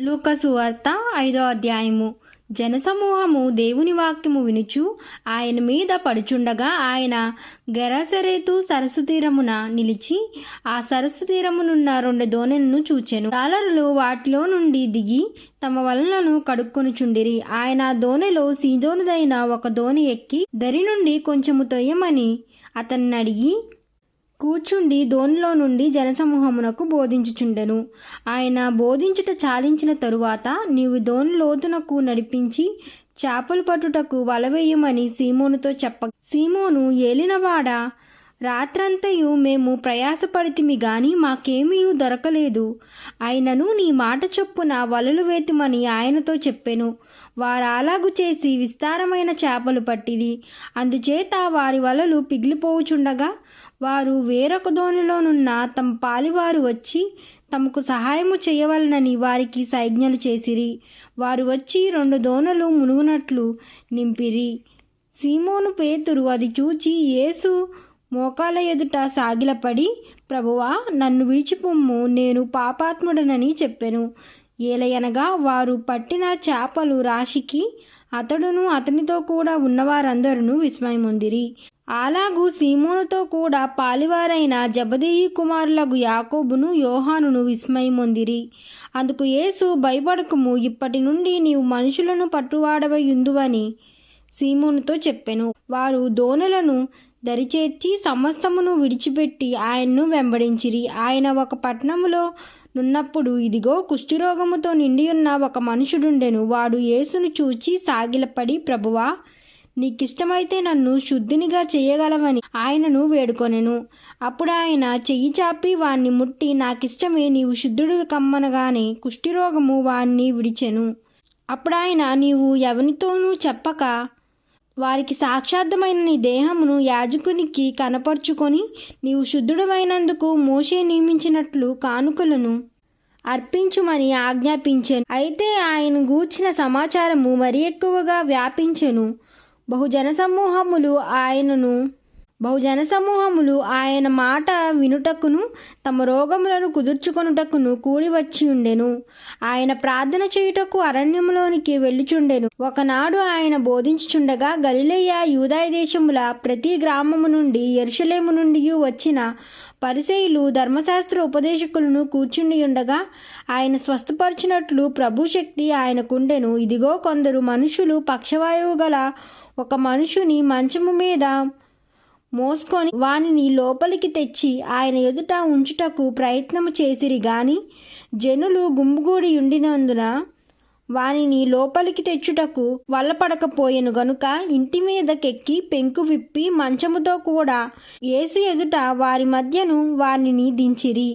లూకా సువార్త 5వ అధ్యాయము. జనసమూహము దేవుని వాక్యము వినుచు ఆయన మీద పడుచుండగా ఆయన గెరసరేతు సరస్సు తీరమున నిలిచి ఆ సరస్సు తీరమునున్న 2 దోణెలను చూచెను. జాలరులు వాటిలో నుండి దిగి తమ వలలను కడుక్కొనుచుండిరి. ఆయన దోణెలో సీదోనుదైన ఒక దోణి ఎక్కి దరి నుండి కొంచెము తొయ్యమని అతన్ని అడిగి కూర్చుండి దోణిలో నుండి జనసమూహమునకు బోధించుచుండెను. ఆయన బోధించుట చాలించిన తరువాత, నీవు దోణి లోతునకు నడిపించి చేపలు పట్టుటకు వలవేయమని సీమోనుతో చెప్ప, సీమోను, ఏలినవాడా, రాత్రంతయు మేము ప్రయాసపడితిమి గాని మాకేమీ దొరకలేదు. అయినను నీ మాట చొప్పున వలలు వేతుమని ఆయనతో చెప్పెను. వారు అలాగు చేసి విస్తారమైన చేపలు పట్టిది. అందుచేత వారి వలలు పిగిలిపోవుచుండగా వారు వేరొక దోణిలోనున్న తమ పాలివారు వచ్చి తమకు సహాయము చేయవలనని వారికి సైజ్ఞలు చేసిరి. వారు వచ్చి 2 దోణలు మునుగునట్లు నింపిరి. సీమోను పేతురు అది చూచి యేసు మోకాల ఎదుట సాగిలపడి, ప్రభువా, నన్ను విడిచిపొమ్ము, నేను పాపాత్ముడనని చెప్పెను. ఏలయనగా వారు పట్టిన చేపలు రాశికి అతడును అతనితో కూడా ఉన్నవారందరూ విస్మయమొందిరి. అలాగూ సీమోనుతో కూడా పాలివారైన జెబెదయి కుమారులగు యాకోబును యోహానును విస్మయమొందిరి. అందుకు యేసు, భయపడకుము, ఇప్పటి నుండి నీవు మనుషులను పట్టువాడవై యుందువని సీమోనుతో చెప్పెను. వారు దోణెలను దరిచేర్చి సమస్తమును విడిచిపెట్టి ఆయన్ను వెంబడించిరి. ఆయన ఒక పట్టణములో నున్నప్పుడు ఇదిగో కుష్ఠరోగముతో నిండియున్న ఒక మనుషుడుండెను. వాడు యేసును చూచి సాగిలపడి, ప్రభువా, నీకిష్టమైతే నన్ను శుద్ధినిగా చేయగలవని ఆయనను వేడుకొనెను. అప్పుడు ఆయన చెయ్యి చాపి వాణ్ణి ముట్టి, నాకిష్టమే, నీవు శుద్ధుడు కమ్మనగానే కుష్ఠరోగము వాణ్ణి విడిచెను. అప్పుడాయన, నీవు ఎవనితోనూ చెప్పక వారికి సాక్షార్థమైన నీ దేహమును యాజకునికి కనపరుచుకొని నీవు శుద్ధుడమైనందుకు మోషే నియమించినట్లు కానుకలను అర్పించుమని ఆజ్ఞాపించెను. అయితే ఆయన గూర్చిన సమాచారము మరి ఎక్కువగా వ్యాపించెను. బహుజనసమూహములు ఆయన మాట వినుటకును తమ రోగములను కుదుర్చుకొనుటకును కూడి వచ్చి ఉండెను. ఆయన ప్రార్థన చేయుటకు అరణ్యములోనికి వెళ్ళుచుండెను. ఒకనాడు ఆయన బోధించుచుండగా గలిలయ యూదాయ దేశముల ప్రతి గ్రామము నుండి యెరూషలేము నుండి వచ్చిన పరిసయ్యులు ధర్మశాస్త్ర ఉపదేశకులను కూర్చుండి ఉండగా ఆయన స్వస్థపరచినట్లు ప్రభు శక్తి ఆయనకుండెను. ఇదిగో కొందరు మనుషులు పక్షవాయువు గల ఒక మనుషుని మంచము మీద మోసుకొని వానిని లోపలికి తెచ్చి ఆయన ఎదుట ఉంచుటకు ప్రయత్నము చేసిరి గాని జనులు గుంపుగూడి ఉండినందున వానిని లోపలికి తెచ్చుటకు వల్లపడకపోయెను గనుక ఇంటి మీదకెక్కి పెంకు విప్పి మంచముతో కూడా యేసు ఎదుట వారి మధ్యను వారిని దించిరి.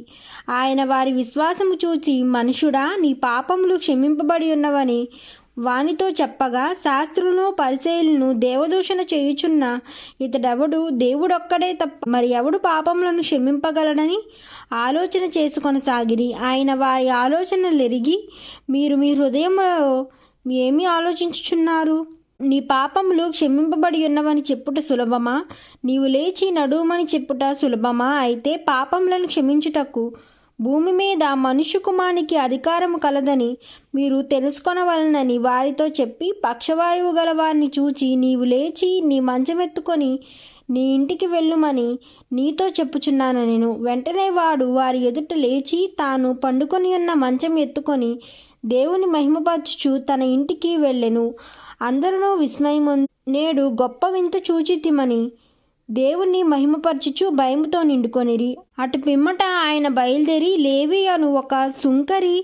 ఆయన వారి విశ్వాసము చూచి, మనుషుడా, నీ పాపములు క్షమింపబడి ఉన్నవని వానితో చెప్పగా, శాస్త్రులను పరిసయ్యులను దేవదూషణ చేయుచున్న ఇతడెవడు, దేవుడొక్కడే తప్ప మరి ఎవడు పాపములను క్షమింపగలడని ఆలోచన చేసుకొనసాగిరి. ఆయన వారి ఆలోచనలెరిగి, మీరు మీ హృదయంలో ఏమి ఆలోచించుచున్నారు? నీ పాపములు క్షమింపబడి ఉన్నవని చెప్పుట సులభమా? నీవు లేచి నడుమని చెప్పుట సులభమా? అయితే పాపములను క్షమించుటకు భూమి మీద మనుష్య కుమారునికి అధికారము కలదని మీరు తెలుసుకొనవలనని వారితో చెప్పి, పక్షవాయువు గల వారిని చూచి, నీవు లేచి నీ మంచమెత్తుకొని నీ ఇంటికి వెళ్ళుమని నీతో చెప్పుచున్నానెను. వెంటనే వాడు వారి ఎదుట లేచి తాను పండుకొని ఉన్న మంచం ఎత్తుకొని దేవుని మహిమపరచుచు తన ఇంటికి వెళ్ళెను. అందరూ విస్మయమొంది, నేడు గొప్ప వింత చూచితిమని దేవుణ్ణి మహిమపరచుచు భయముతో నిండుకొనిరి. అటు పిమ్మట ఆయన బయలుదేరి లేవి అను ఒక సుంకరి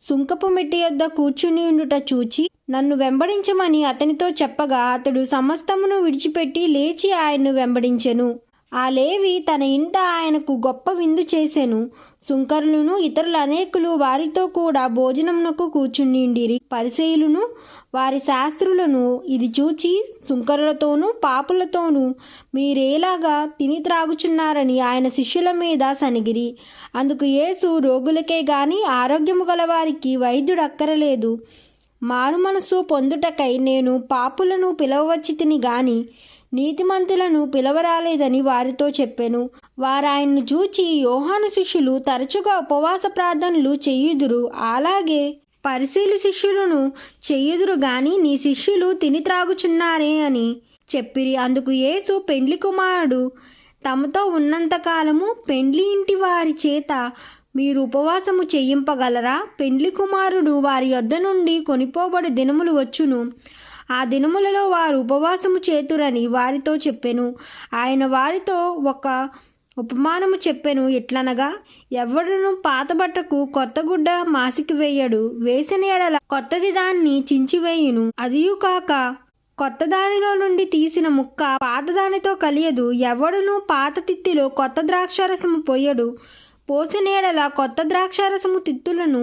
సుంకపు మెట్టి యొద్ద కూర్చుని ఉండుట చూచి, నన్ను వెంబడించమని అతనితో చెప్పగా, అతడు సమస్తమును విడిచిపెట్టి లేచి ఆయన్ను వెంబడించెను. ఆ లేవి తన ఇంట ఆయనకు గొప్ప విందు చేసెను. సుంకరులను ఇతరులు అనేకులు వారితో కూడా భోజనమునకు కూర్చుండిరి. పరిసయ్యులను వారి శాస్త్రులను ఇది చూచి, సుంకరులతోనూ పాపులతోనూ మీరేలాగా తిని త్రాగుచున్నారని ఆయన శిష్యుల మీద సనిగిరి. అందుకు యేసు, రోగులకే గాని ఆరోగ్యము గల వారికి వైద్యుడు అక్కరలేదు. మారు మనసు పొందుటకై నేను పాపులను పిలవవచ్చితిని గాని నీతిమంతులను పిలవరాలేదని వారితో చెప్పెను. వారాయన్ను చూచి, యోహాను శిష్యులు తరచుగా ఉపవాస ప్రార్థనలు చేయుదురు, అలాగే పరిశీలి శిష్యులను చెయ్యుదురు గాని నీ శిష్యులు తిని త్రాగుచున్నారే అని చెప్పిరి. అందుకు యేసు, పెండ్లి కుమారుడు తమతో ఉన్నంతకాలము పెండ్లి ఇంటి వారి చేత మీరు ఉపవాసము చేయింపగలరా? పెండ్లి కుమారుడు వారి యొద్ద నుండి కొనిపోబడి దినములు వచ్చును, ఆ దినములలో వారు ఉపవాసము చేతురని వారితో చెప్పెను. ఆయన వారితో ఒక ఉపమానము చెప్పెను, ఎట్లనగా ఎవడును పాత బట్టకు కొత్త గుడ్డ మాసికి వేయడు, వేసిన ఎడల కొత్తది దాన్ని చించివేయును. అదియు కాక కొత్త దానిలో నుండి తీసిన ముక్క పాత దానితో కలియదు. ఎవడును పాత తిత్తిలో కొత్త ద్రాక్షారసము పోయడు, పోసిన ఎడల కొత్త ద్రాక్షారసము తిత్తులను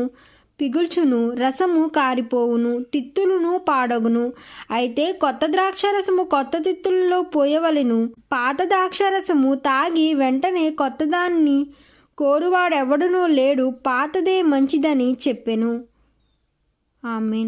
పిగుల్చును, రసము కారిపోవును, తిత్తులను పాడగును. అయితే కొత్త ద్రాక్షారసము కొత్త తిత్తులలో పోయవలెను. పాత ద్రాక్షారసము తాగి వెంటనే కొత్తదాన్ని కోరువాడెవడునూ లేడు, పాతదే మంచిదని చెప్పెను. ఆమేన్.